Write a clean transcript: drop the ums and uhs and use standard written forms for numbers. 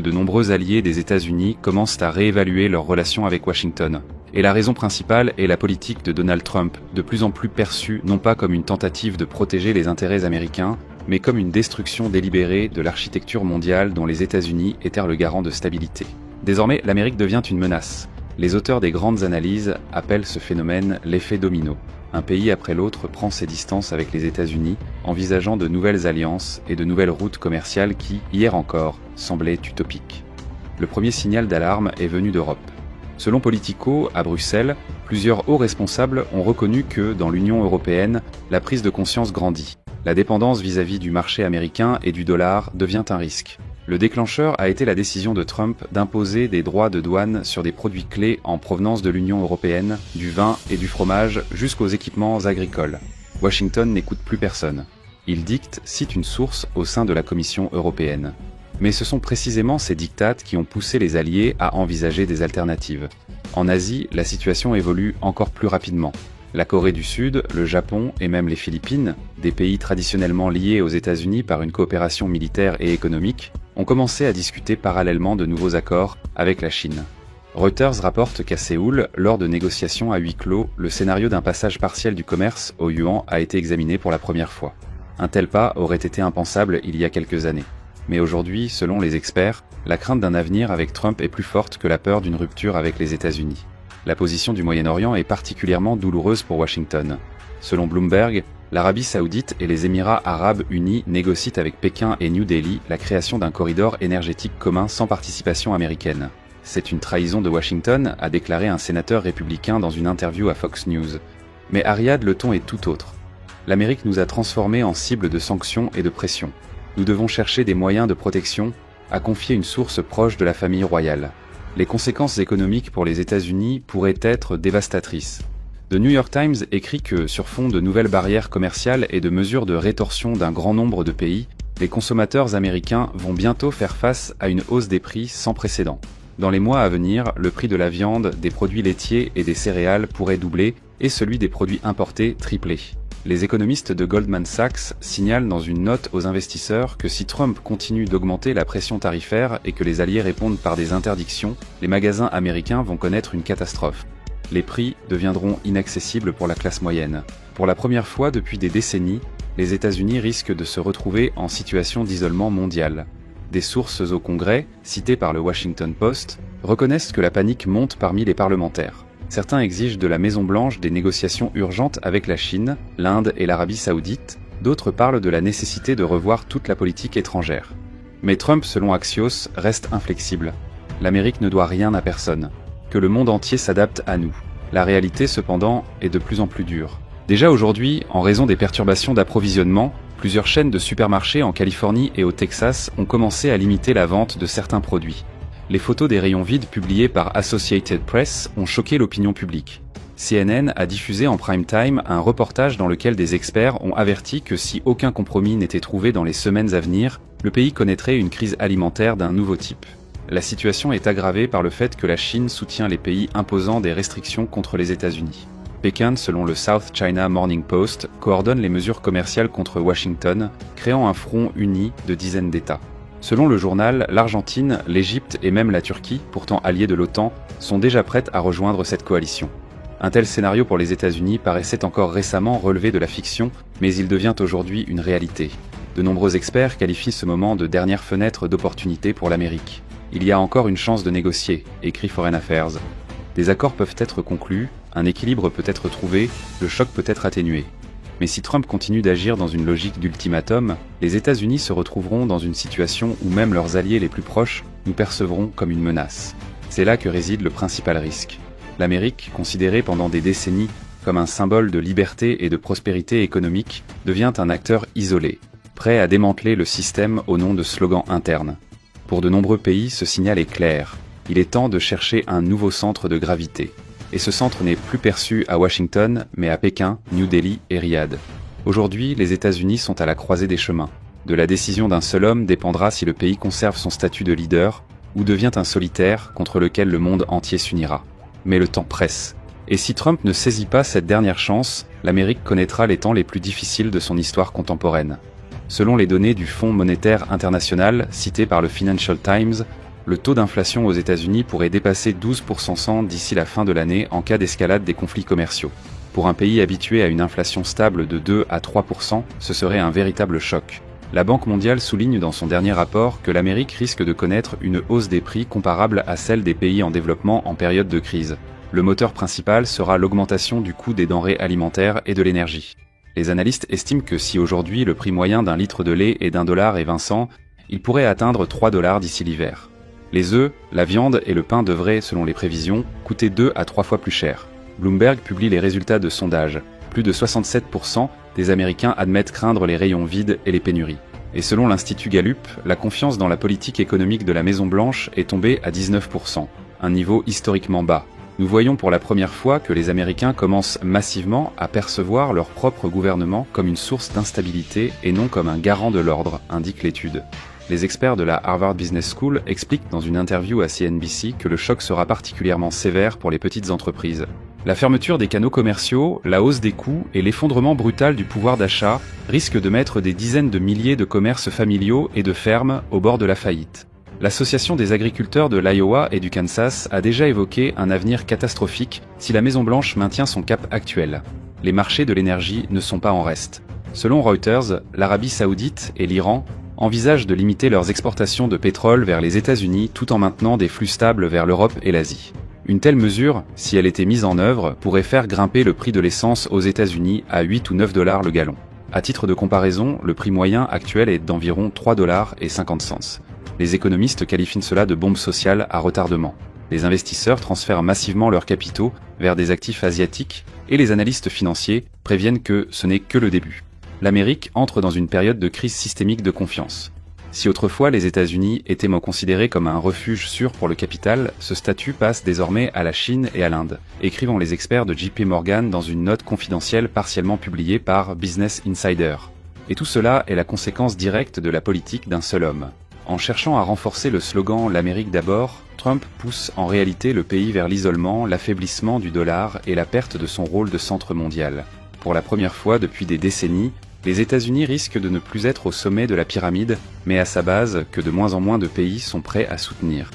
de nombreux alliés des États-Unis commencent à réévaluer leurs relations avec Washington. Et la raison principale est la politique de Donald Trump, de plus en plus perçue non pas comme une tentative de protéger les intérêts américains, mais comme une destruction délibérée de l'architecture mondiale dont les États-Unis étaient le garant de stabilité. Désormais, l'Amérique devient une menace. Les auteurs des grandes analyses appellent ce phénomène l'effet domino. Un pays après l'autre prend ses distances avec les États-Unis, envisageant de nouvelles alliances et de nouvelles routes commerciales qui, hier encore, semblaient utopiques. Le premier signal d'alarme est venu d'Europe. Selon Politico, à Bruxelles, plusieurs hauts responsables ont reconnu que, dans l'Union européenne, la prise de conscience grandit. La dépendance vis-à-vis du marché américain et du dollar devient un risque. Le déclencheur a été la décision de Trump d'imposer des droits de douane sur des produits clés en provenance de l'Union européenne, du vin et du fromage jusqu'aux équipements agricoles. Washington n'écoute plus personne. Il dicte, cite une source au sein de la Commission européenne. Mais ce sont précisément ces dictats qui ont poussé les alliés à envisager des alternatives. En Asie, la situation évolue encore plus rapidement. La Corée du Sud, le Japon et même les Philippines, des pays traditionnellement liés aux États-Unis par une coopération militaire et économique, ont commencé à discuter parallèlement de nouveaux accords avec la Chine. Reuters rapporte qu'à Séoul, lors de négociations à huis clos, le scénario d'un passage partiel du commerce au yuan a été examiné pour la première fois. Un tel pas aurait été impensable il y a quelques années. Mais aujourd'hui, selon les experts, la crainte d'un avenir avec Trump est plus forte que la peur d'une rupture avec les États-Unis. La position du Moyen-Orient est particulièrement douloureuse pour Washington. Selon Bloomberg, l'Arabie Saoudite et les Émirats Arabes Unis négocient avec Pékin et New Delhi la création d'un corridor énergétique commun sans participation américaine. C'est une trahison de Washington, a déclaré un sénateur républicain dans une interview à Fox News. Mais à Riyad, le ton est tout autre. L'Amérique nous a transformés en cible de sanctions et de pression. Nous devons chercher des moyens de protection, a confié une source proche de la famille royale. Les conséquences économiques pour les États-Unis pourraient être dévastatrices. The New York Times écrit que, sur fond de nouvelles barrières commerciales et de mesures de rétorsion d'un grand nombre de pays, les consommateurs américains vont bientôt faire face à une hausse des prix sans précédent. Dans les mois à venir, le prix de la viande, des produits laitiers et des céréales pourrait doubler et celui des produits importés tripler. Les économistes de Goldman Sachs signalent dans une note aux investisseurs que si Trump continue d'augmenter la pression tarifaire et que les alliés répondent par des interdictions, les magasins américains vont connaître une catastrophe. Les prix deviendront inaccessibles pour la classe moyenne. Pour la première fois depuis des décennies, les États-Unis risquent de se retrouver en situation d'isolement mondial. Des sources au Congrès, citées par le Washington Post, reconnaissent que la panique monte parmi les parlementaires. Certains exigent de la Maison-Blanche des négociations urgentes avec la Chine, l'Inde et l'Arabie Saoudite, d'autres parlent de la nécessité de revoir toute la politique étrangère. Mais Trump, selon Axios, reste inflexible. L'Amérique ne doit rien à personne. Que le monde entier s'adapte à nous. La réalité, cependant, est de plus en plus dure. Déjà aujourd'hui, en raison des perturbations d'approvisionnement, plusieurs chaînes de supermarchés en Californie et au Texas ont commencé à limiter la vente de certains produits. Les photos des rayons vides publiées par Associated Press ont choqué l'opinion publique. CNN a diffusé en prime time un reportage dans lequel des experts ont averti que si aucun compromis n'était trouvé dans les semaines à venir, le pays connaîtrait une crise alimentaire d'un nouveau type. La situation est aggravée par le fait que la Chine soutient les pays imposant des restrictions contre les États-Unis. Pékin, selon le South China Morning Post, coordonne les mesures commerciales contre Washington, créant un front uni de dizaines d'États. Selon le journal, l'Argentine, l'Égypte et même la Turquie, pourtant alliées de l'OTAN, sont déjà prêtes à rejoindre cette coalition. Un tel scénario pour les États-Unis paraissait encore récemment relevé de la fiction, mais il devient aujourd'hui une réalité. De nombreux experts qualifient ce moment de dernière fenêtre d'opportunité pour l'Amérique. Il y a encore une chance de négocier, écrit Foreign Affairs. Des accords peuvent être conclus, un équilibre peut être trouvé, le choc peut être atténué. Mais si Trump continue d'agir dans une logique d'ultimatum, les États-Unis se retrouveront dans une situation où même leurs alliés les plus proches nous percevront comme une menace. C'est là que réside le principal risque. L'Amérique, considérée pendant des décennies comme un symbole de liberté et de prospérité économique, devient un acteur isolé, prêt à démanteler le système au nom de slogans internes. Pour de nombreux pays, ce signal est clair. Il est temps de chercher un nouveau centre de gravité. Et ce centre n'est plus perçu à Washington, mais à Pékin, New Delhi et Riyad. Aujourd'hui, les États-Unis sont à la croisée des chemins. De la décision d'un seul homme dépendra si le pays conserve son statut de leader ou devient un solitaire contre lequel le monde entier s'unira. Mais le temps presse. Et si Trump ne saisit pas cette dernière chance, l'Amérique connaîtra les temps les plus difficiles de son histoire contemporaine. Selon les données du Fonds monétaire international, citées par le Financial Times, Le taux d'inflation aux États-Unis pourrait dépasser 12% d'ici la fin de l'année en cas d'escalade des conflits commerciaux. Pour un pays habitué à une inflation stable de 2 à 3%, ce serait un véritable choc. La Banque mondiale souligne dans son dernier rapport que l'Amérique risque de connaître une hausse des prix comparable à celle des pays en développement en période de crise. Le moteur principal sera l'augmentation du coût des denrées alimentaires et de l'énergie. Les analystes estiment que si aujourd'hui le prix moyen d'un litre de lait est d'1,20 $, il pourrait atteindre 3 $ d'ici l'hiver. Les œufs, la viande et le pain devraient, selon les prévisions, coûter 2 à 3 fois plus cher. Bloomberg publie les résultats de sondages. Plus de 67% des Américains admettent craindre les rayons vides et les pénuries. Et selon l'Institut Gallup, la confiance dans la politique économique de la Maison-Blanche est tombée à 19%, un niveau historiquement bas. Nous voyons pour la première fois que les Américains commencent massivement à percevoir leur propre gouvernement comme une source d'instabilité et non comme un garant de l'ordre, indique l'étude. Les experts de la Harvard Business School expliquent dans une interview à CNBC que le choc sera particulièrement sévère pour les petites entreprises. La fermeture des canaux commerciaux, la hausse des coûts et l'effondrement brutal du pouvoir d'achat risquent de mettre des dizaines de milliers de commerces familiaux et de fermes au bord de la faillite. L'Association des agriculteurs de l'Iowa et du Kansas a déjà évoqué un avenir catastrophique si la Maison-Blanche maintient son cap actuel. Les marchés de l'énergie ne sont pas en reste. Selon Reuters, l'Arabie Saoudite et l'Iran envisagent de limiter leurs exportations de pétrole vers les États-Unis tout en maintenant des flux stables vers l'Europe et l'Asie. Une telle mesure, si elle était mise en œuvre, pourrait faire grimper le prix de l'essence aux États-Unis à 8 ou 9 $ le gallon. À titre de comparaison, le prix moyen actuel est d'environ 3,50 $. Les économistes qualifient cela de bombe sociale à retardement. Les investisseurs transfèrent massivement leurs capitaux vers des actifs asiatiques et les analystes financiers préviennent que ce n'est que le début. L'Amérique entre dans une période de crise systémique de confiance. Si autrefois les États-Unis étaient considérés comme un refuge sûr pour le capital, ce statut passe désormais à la Chine et à l'Inde, écrivant les experts de JP Morgan dans une note confidentielle partiellement publiée par Business Insider. Et tout cela est la conséquence directe de la politique d'un seul homme. En cherchant à renforcer le slogan « L'Amérique d'abord », Trump pousse en réalité le pays vers l'isolement, l'affaiblissement du dollar et la perte de son rôle de centre mondial. Pour la première fois depuis des décennies, les États-Unis risquent de ne plus être au sommet de la pyramide, mais à sa base que de moins en moins de pays sont prêts à soutenir.